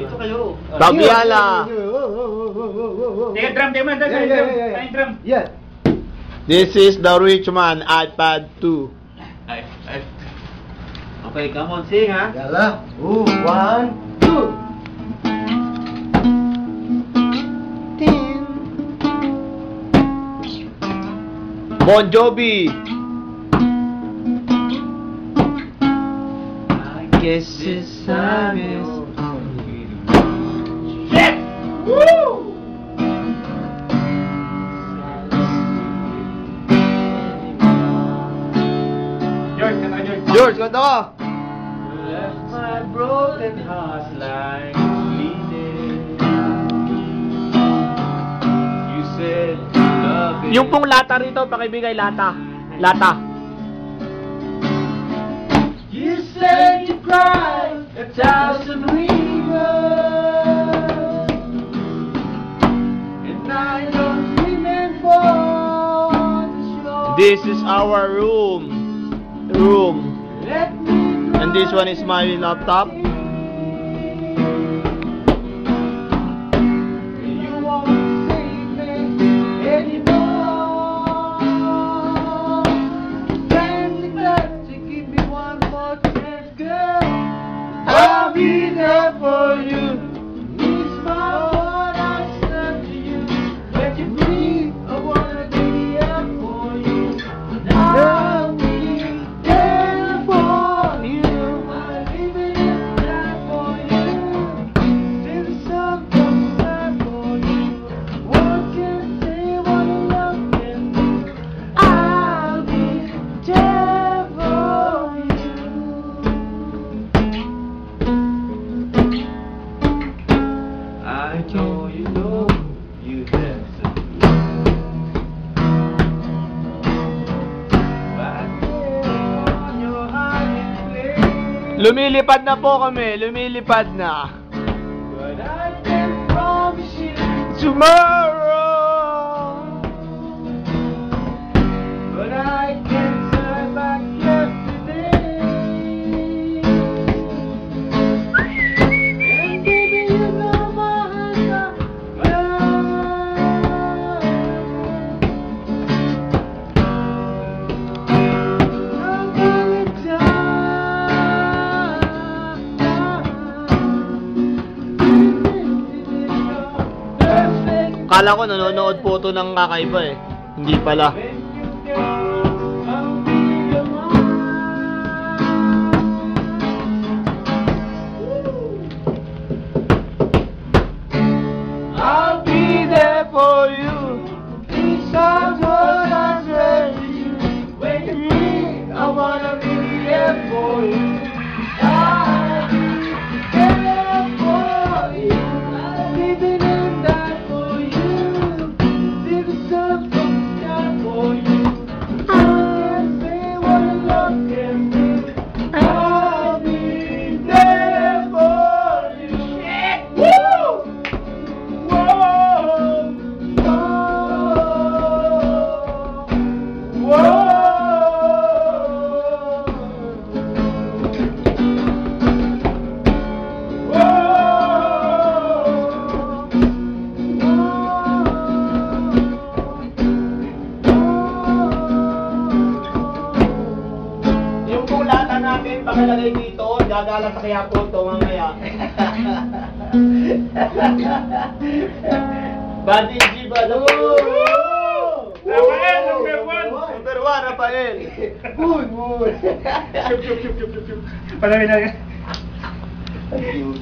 Dito kayo. Babiala. Teka, drum, drum. Yeah. This is the rich man iPad 2. Okay, come on, sing ha. Yala. 1, 2. Bon Jovi. I guess it's time is... Shit! Woo! George, kanta ka, George. George, kanta ka. Left my broken heart like bleeding. You said love is... Yung pong lata rito, pakibigay lata. Lata. You said you cried 1,000 rivers, and I don't remember the shore. This is our room. Let me And this one is my laptop. You won't save me anymore. Can't neglect to give me one more chance, girl. I'll be there for you. It's my word I said to you. Let you breathe, I wanna be here for you. And I'll be there for you. I'm living in that for you. Till the sun comes out for you. What can say what love can do? I'll be there for you. I know you have to do. But on your hiding place. Lumilipad na po kami. Lumilipad na. But I can promise you Tomorrow. but I can't turn back yesterday. And baby, you know my heart Kala ko nanonood po ito ng kakaiba eh. Hindi pala. I'll be there for you. These are what I said to you. When you need, I wanna be there for you. I'll be there for you. I'm living in that for you. Till the sun comes down for you. I can't say what love can do. I'll be there for you. Woo! Yung kulata natin, pakilagay dito. Gagala sa kaya po ito mamaya. Badi G ba? Rafael, number 1. Number 1, Rafael. Moon. Panawin na yan. Thank you.